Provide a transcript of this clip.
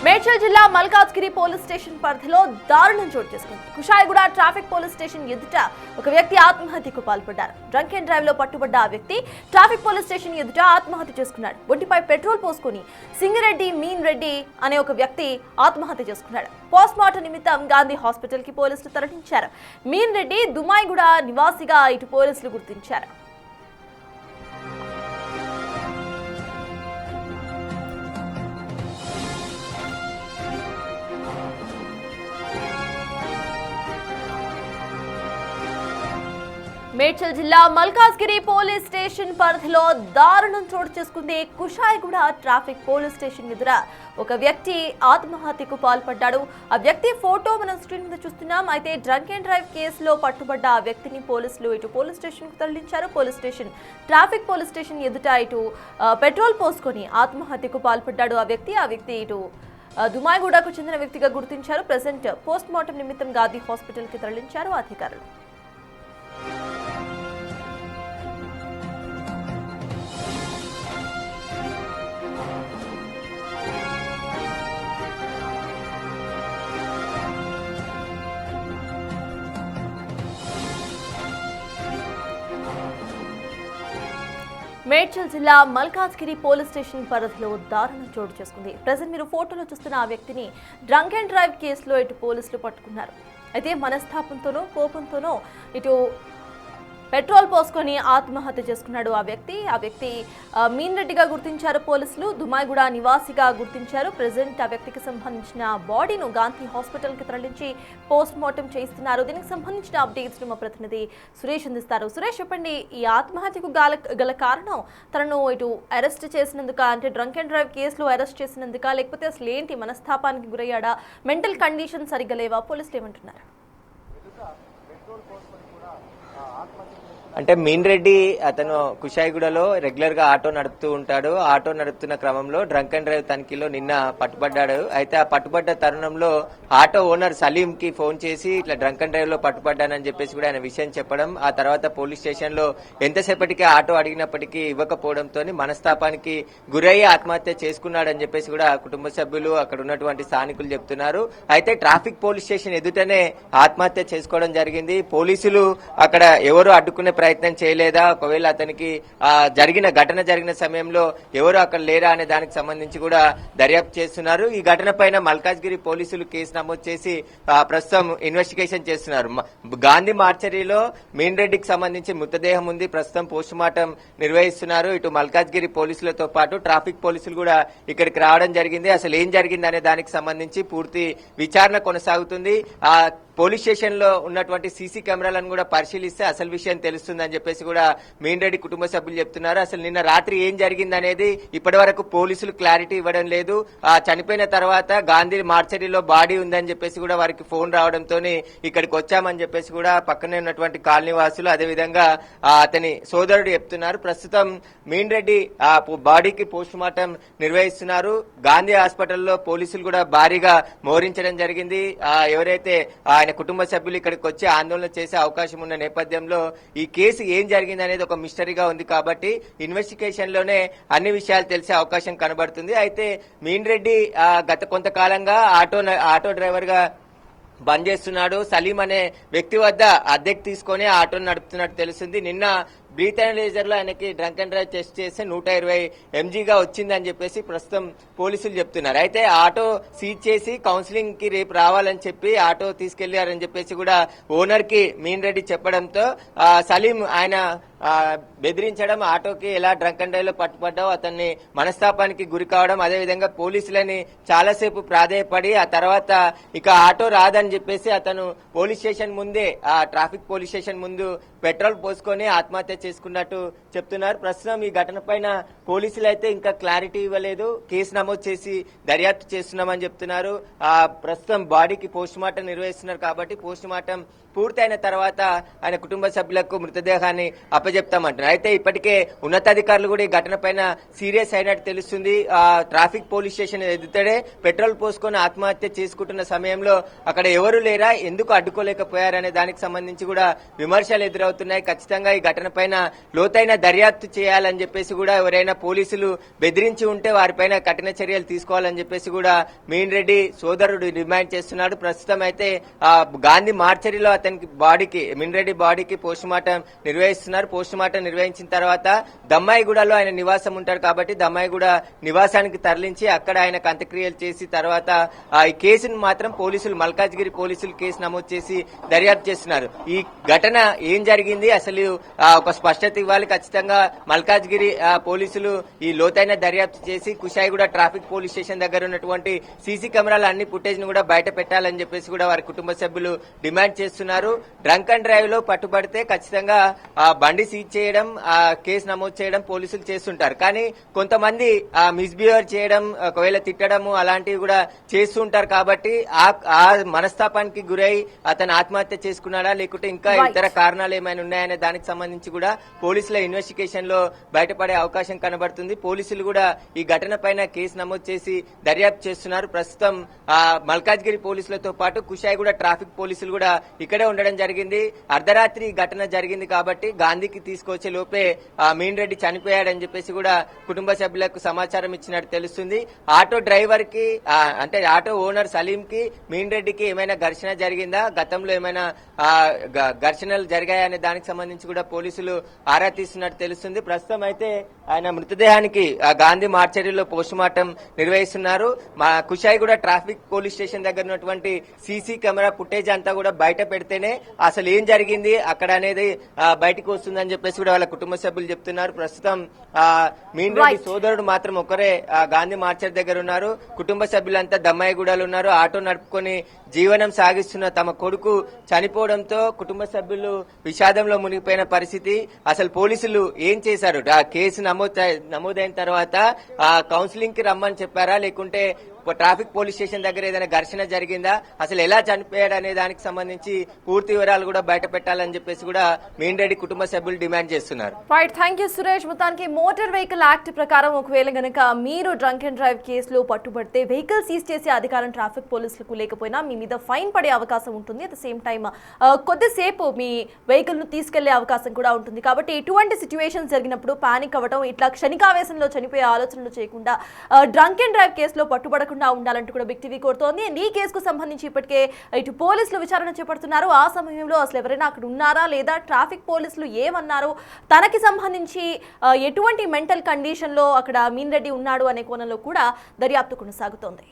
మేడ్చల్ జిల్లా Malkajgiri police station పరిధిలో దారుణం చోటు చేసుకుంది. కుషాయిగూడ ట్రాఫిక్ పోలీస్ స్టేషన్ ఎదుట ఒక వ్యక్తి ఆత్మహత్యకు పాల్పడ్డారు. డ్రంక్ అండ్ డ్రైవ్ లో పట్టుబడ్డ ఆ వ్యక్తి ట్రాఫిక్ పోలీస్ స్టేషన్ ఎదుట ఆత్మహత్య చేసుకున్నాడు. ఒంటిపై పెట్రోల్ పోసుకుని సింగిరెడ్డి మీన్ రెడ్డి అనే ఒక వ్యక్తి ఆత్మహత్య చేసుకున్నాడు. పోస్ట్ మార్టం నిమిత్తం గాంధీ హాస్పిటల్ కి పోలీసులు తరలించారు. మీన్ రెడ్డి దుమాయిగూడ నివాసిగా ఇటు పోలీసులు గుర్తించారు. మేడ్చల్ జిల్లా మల్కాజ్గిరి పోలీస్ స్టేషన్ పరిధిలో దారుణం చోటు చేసుకుంది. కుషాయిగూడ ట్రాఫిక్ పోలీస్ స్టేషన్ ఎదుర ఒక వ్యక్తి ఆత్మహత్యకు పాల్పడ్డాడు. ఆ వ్యక్తి ఫోటో మనం స్క్రీన్ మీద చూస్తున్నాం. అయితే డ్రంక్ అండ్ డ్రైవ్ కేసులో పట్టుబడ్డ ఆ వ్యక్తిని పోలీసులు ఇటు పోలీస్ స్టేషన్ కు తరలించారు. Police station traffic police station ఎదుట ఇటు పెట్రోల్ పోసుకొని ఆత్మహత్యకు పాల్పడ్డాడు ఆ వ్యక్తి ఇటు దుమాయిగూడకు చెందిన వ్యక్తిగా గుర్తించారు. ప్రెసెంట్ పోస్ట్ మార్టం నిమిత్తం గాంధీ హాస్పిటల్ కి తరలించారు అధికారులు. మేడ్చల్ జిల్లా మల్కాజ్గిరి పోలీస్ స్టేషన్ పరిధిలో దారుణం చోటు చేసుకుంది. ప్రజెంట్ మీరు ఫోటోలో చూస్తున్న ఆ వ్యక్తిని డ్రంక్ అండ్ డ్రైవ్ కేసులో ఇటు పోలీసులు పట్టుకున్నారు. అయితే మనస్తాపంతోనో కోపంతోనో ఇటు పెట్రోల్ పోసుకొని ఆత్మహత్య చేసుకున్నాడు ఆ వ్యక్తి మీన్ రెడ్డిగా గుర్తించారు పోలీసులు. దుమాయిగూడ నివాసిగా గుర్తించారు. ప్రెసెంట్ ఆ వ్యక్తికి సంబంధించిన బాడీను గాంధీ హాస్పిటల్ కి తరలించి పోస్ట్ మార్టం చేయిస్తున్నారు. దీనికి సంబంధించిన అప్డేట్స్ మా ప్రతినిధి సురేష్ అందిస్తారు. సురేష్, చెప్పండి, ఈ ఆత్మహత్యకు గల కారణం తనను ఇటు అరెస్ట్ చేసినందుక, అంటే డ్రంక్ అండ్ డ్రైవ్ కేసులో అరెస్ట్ చేసినందుక, లేకపోతే అసలు ఏంటి, మనస్తాపానికి గురయ్యాడా, మెంటల్ కండిషన్ సరిగ్గా లేవా, పోలీసులు ఏమంటున్నారు? అంటే మీన్ రెడ్డి అతను కుషాయిగూడలో రెగ్యులర్ గా ఆటో నడుపుతూ ఉంటాడు. ఆటో నడుపుతున్న క్రమంలో డ్రంక్ అండ్ డ్రైవ్ తనిఖీలో నిన్న పట్టుబడ్డాడు. అయితే ఆ పట్టుబడ్డ తరుణంలో ఆటో ఓనర్ సలీం కి ఫోన్ చేసి ఇట్లా డ్రంక్ అండ్ డ్రైవ్ లో పట్టుబడ్డానని చెప్పేసి కూడా ఆయన విషయం చెప్పడం, ఆ తర్వాత పోలీస్ స్టేషన్ లో ఎంతసేపటికి ఆటో అడిగినప్పటికీ ఇవ్వకపోవడంతో మనస్తాపానికి గురయ్యి ఆత్మహత్య చేసుకున్నాడని చెప్పేసి కూడా కుటుంబ సభ్యులు, అక్కడ ఉన్నటువంటి స్థానికులు చెప్తున్నారు. అయితే ట్రాఫిక్ పోలీస్ స్టేషన్ ఎదుటనే ఆత్మహత్య చేసుకోవడం జరిగింది. పోలీసులు అక్కడ ఎవరు అడ్డుకునే ప్రయత్నం చేయలేదా, ఒకవేళ అతనికి ఘటన జరిగిన సమయంలో ఎవరు అక్కడ లేరా అనే దానికి సంబంధించి కూడా దర్యాప్తు చేస్తున్నారు. ఈ ఘటన పైన మల్కాజ్గిరి పోలీసులు కేసు నమోదు చేసి ప్రస్తుతం ఇన్వెస్టిగేషన్ చేస్తున్నారు. గాంధీ మార్చరీలో మీన్ రెడ్డికి సంబంధించి మృతదేహం ఉంది. ప్రస్తుతం పోస్ట్ మార్టం నిర్వహిస్తున్నారు. ఇటు మల్కాజ్గిరి పోలీసులతో పాటు ట్రాఫిక్ పోలీసులు కూడా ఇక్కడికి రావడం జరిగింది. అసలు ఏం జరిగింది అనే దానికి సంబంధించి పూర్తి విచారణ కొనసాగుతుంది. పోలీస్ స్టేషన్ లో ఉన్నటువంటి సీసీ కెమెరాలను కూడా పరిశీలిస్తే అసలు విషయం తెలుస్తుందని చెప్పేసి కూడా మీన్ రెడ్డి కుటుంబ సభ్యులు చెప్తున్నారు. అసలు నిన్న రాత్రి ఏం జరిగింది అనేది ఇప్పటి వరకు పోలీసులు క్లారిటీ ఇవ్వడం లేదు. చనిపోయిన తర్వాత గాంధీ మార్చరీలో బాడీ ఉందని చెప్పేసి కూడా వారికి ఫోన్ రావడంతో ఇక్కడికి వచ్చామని చెప్పేసి కూడా పక్కనే ఉన్నటువంటి కాలనీ వాసులు, అదేవిధంగా అతని సోదరుడు చెప్తున్నారు. ప్రస్తుతం మీన్ రెడ్డి బాడీకి పోస్ట్ మార్టం నిర్వహిస్తున్నారు. గాంధీ హాస్పిటల్లో పోలీసులు కూడా భారీగా మోహరించడం జరిగింది. ఎవరైతే ఆయన కుటుంబ సభ్యులు ఇక్కడికి వచ్చి ఆందోళన చేసే అవకాశం ఉన్న నేపథ్యంలో ఈ కేసు ఏం జరిగింది అనేది ఒక మిస్టరీగా ఉంది. కాబట్టి ఇన్వెస్టిగేషన్ లోనే అన్ని విషయాలు తెలిసే అవకాశం కనబడుతుంది. అయితే మీన్ రెడ్డి గత కొంతకాలంగా ఆటో డ్రైవర్ గా బంద్ చేస్తున్నాడు. సలీం అనే వ్యక్తి వద్ద అద్దెకు తీసుకుని ఆటో నడుపుతున్నట్టు తెలుస్తుంది. నిన్న బ్రీత్ అనలైజర్ లో ఆయనకి డ్రంక్ అండ్ డ్రైవ్ టెస్ట్ చేస్తే 120 mgగా వచ్చిందని చెప్పేసి ప్రస్తుతం పోలీసులు చెప్తున్నారు. అయితే ఆటో సీజ్ చేసి కౌన్సిలింగ్ కి రేపు రావాలని చెప్పి ఆటో తీసుకెళ్లారని చెప్పేసి కూడా ఓనర్ కి మీన్ రెడ్డి చెప్పడంతో సలీం ఆయన బెదిరించడం, ఆటోకి ఎలా డ్రంక్ అండ్ డ్రైవ్ లో పట్టుబడ్డావు, అతన్ని మనస్తాపానికి గురి కావడం, అదేవిధంగా పోలీసులని చాలాసేపు ప్రాధేయపడి ఆ తర్వాత ఇక ఆటో రాదని చెప్పేసి అతను పోలీస్ స్టేషన్ ముందే ట్రాఫిక్ పోలీస్ స్టేషన్ ముందు పెట్రోల్ పోసుకొని ఆత్మహత్య చేసుకున్నట్టు చెప్తున్నారు. ప్రస్తుతం ఈ ఘటన పైన పోలీసులు అయితే ఇంకా క్లారిటీ ఇవ్వలేదు. కేసు నమోదు చేసి దర్యాప్తు చేస్తున్నామని చెప్తున్నారు. ప్రస్తుతం బాడీకి పోస్ట్ మార్టం నిర్వహిస్తున్నారు కాబట్టి పోస్ట్ మార్టం పూర్తయిన తర్వాత ఆయన కుటుంబ సభ్యులకు మృతదేహాన్ని అప్పజెప్తామంటున్నారు. అయితే ఇప్పటికే ఉన్నతాధికారులు కూడా ఈ ఘటన పైన సీరియస్ అయినట్టు తెలుస్తుంది. ట్రాఫిక్ పోలీస్ స్టేషన్ ఎదుటనే పెట్రోల్ పోసుకొని ఆత్మహత్య చేసుకుంటున్న సమయంలో అక్కడ ఎవరు లేరా, ఎందుకు అడ్డుకోలేకపోయారనే దానికి సంబంధించి కూడా విమర్శలు ఎదురవుతున్నాయి. ఖచ్చితంగా ఈ ఘటన పైన లోతైన దర్యాప్తు చేయాలని చెప్పేసి కూడా ఎవరైనా పోలీసులు బెదిరించి ఉంటే వారిపైన కఠిన చర్యలు తీసుకోవాలని చెప్పేసి కూడా మీన్ రెడ్డి సోదరుడు డిమాండ్ చేస్తున్నాడు. ప్రస్తుతం అయితే గాంధీ మార్చరీలో అతనికి బాడీకి మీన్ రెడ్డి బాడీకి పోస్ట్ మార్టం నిర్వహిస్తున్నారు. పోస్ట్ మార్టం నిర్వహించిన తర్వాత దమ్మాయిగూడలో ఆయన నివాసం ఉంటారు కాబట్టి దమ్మాయిగూడ నివాసానికి తరలించి అక్కడ ఆయనకు అంత్యక్రియలు చేసి తర్వాత ఈ కేసును మాత్రం పోలీసులు మల్కాజ్గిరి పోలీసులు కేసు నమోదు చేసి దర్యాప్తు చేస్తున్నారు. ఈ ఘటన ఏం జరిగింది అసలు ఒక స్పష్టత ఇవ్వాలి. ఖచ్చితంగా మల్కాజ్గిరి పోలీసులు ఈ లోతైన దర్యాప్తు చేసి కుషాయిగూడ ట్రాఫిక్ పోలీస్ స్టేషన్ దగ్గర ఉన్నటువంటి సీసీ కెమెరాల అన్ని ఫుటేజ్ ను కూడా బయట పెట్టాలని చెప్పేసి కూడా వారి కుటుంబ సభ్యులు డిమాండ్ చేస్తున్నారు. డ్రంక్ అండ్ డ్రైవ్ లో పట్టుబడితే ఖచ్చితంగా బండి సీజ్ చేయడం, కేసు నమోదు చేయడం పోలీసులు చేస్తుంటారు. కానీ కొంతమంది మిస్బిహేవ్ చేయడం, ఒకవేళ తిట్టడము అలాంటివి కూడా చేస్తుంటారు. కాబట్టి ఆ మనస్తాపానికి గురై అతను ఆత్మహత్య చేసుకున్నాడా లేకుంటే ఇంకా ఇతర కారణాలు ఏమైనా ఉన్నాయనే దానికి సంబంధించి కూడా పోలీసుల ఇన్వెస్టిగేషన్ లో బయటపడే అవకాశం కనబడుతుంది. పోలీసులు కూడా ఈ ఘటన పైన కేసు నమోదు చేసి దర్యాప్తు చేస్తున్నారు. ప్రస్తుతం మల్కాజ్గిరి పోలీసులతో పాటు కుషాయిగూడ ట్రాఫిక్ పోలీసులు కూడా ఇక్కడే ఉండడం జరిగింది. అర్ధరాత్రి ఈ ఘటన జరిగింది కాబట్టి గాంధీకి తీసుకొచ్చే లోపే మీన్ రెడ్డి చనిపోయాడని చెప్పేసి కూడా కుటుంబ సభ్యులకు సమాచారం ఇచ్చినట్టు తెలుస్తుంది. ఆటో డ్రైవర్ కి అంటే ఆటో ఓనర్ సలీం కి మీన్ రెడ్డికి ఏమైనా ఘర్షణ జరిగిందా, గతంలో ఏమైనా ఘర్షణలు జరిగాయనే దానికి సంబంధించి కూడా పోలీసులు ఆరా తీస్తున్నట్టు తెలుస్తుంది. ప్రస్తుతం అయితే ఆయన మృతదేహానికి గాంధీ మార్చరీలో పోస్ట్ మార్టం నిర్వహిస్తున్నారు. కుషాయిగూడ ట్రాఫిక్ పోలీస్ స్టేషన్ దగ్గర ఉన్నటువంటి సీసీ కెమెరా ఫుటేజ్ అంతా కూడా బయట పెడితేనే అసలు ఏం జరిగింది అక్కడ అనేది బయటకు వస్తుందని చెప్పేసి కూడా వాళ్ళ కుటుంబ సభ్యులు చెప్తున్నారు. ప్రస్తుతం మీన్ రెడ్డి సోదరుడు మాత్రం ఒకరే గాంధీ మార్చర్ దగ్గర ఉన్నారు. కుటుంబ సభ్యులంతా దమ్మాయిగూడలు ఉన్నారు. ఆటో నడుపుకొని జీవనం సాగిస్తున్న తమ కొడుకు చనిపోవడంతో కుటుంబ సభ్యులు విషాదంలో మునిగిపోయిన పరిస్థితి. అసలు పోలీసులు ఏం చేశారు? కేసు నమోదైన తర్వాత కౌన్సిలింగ్ కి రమ్మని చెప్పారా లేకుంటే ట్రాఫిక్ పోలీస్ స్టేషన్ దగ్గర ఏదైనా ఘర్షణ జరిగిందా, అసలు ఎలా చనిపోయాడు అనే దానికి సంబంధించి పూర్తి వివరాలు కూడా బయట పెట్టాలని చెప్పేసి కూడా మీన్ రెడ్డి కుటుంబ సభ్యులు డిమాండ్ చేస్తున్నారు. Right, thank you Suresh. మొత్తానికి మోటార్ వెహికల్ యాక్ట్ ప్రకారం ఒకవేళ గనక మీరు డ్రంక్ అండ్ డ్రైవ్ కేసులో పట్టుబడితే వెహికల్ సీజ్ చేసే అధికారం ట్రాఫిక్ పోలీసులకు లేకపోయినా మీ మీద ఫైన్ పడే అవకాశం ఉంటుంది. అట్ ద సేమ్ టైమ్ కొద్దిసేపు మీ వెహికల్ ను తీసుకెళ్లే అవకాశం కూడా ఉంటుంది. కాబట్టి ఎటువంటి సిచ్యువేషన్స్ జరిగినప్పుడు పానిక్ అవ్వడం, ఇట్లా క్షణికావేశంలో చనిపోయే ఆలోచనలు చేయకుండా డ్రంక్ అండ్ డ్రైవ్ కేసులో పట్టుబడకుండా ఉండాలంటూ కూడా బిగ్ టీవీ కోరుతోంది. ఈ కేసుకు సంబంధించి ఇప్పటికే ఇటు పోలీసులు విచారణ చేపడుతున్నారు. ఆ సమయంలో అసలు ఎవరైనా అక్కడ ఉన్నారా లేదా, ట్రాఫిక్ పోలీసులు ఏమన్నారు, తనకి సంబంధించి ఎటువంటి మెంటల్ కండిషన్ లో అక్కడ మీన్ రెడ్డి ఉన్నాడు అనే కోణంలో కూడా దర్యాప్తు కొనసాగుతోంది.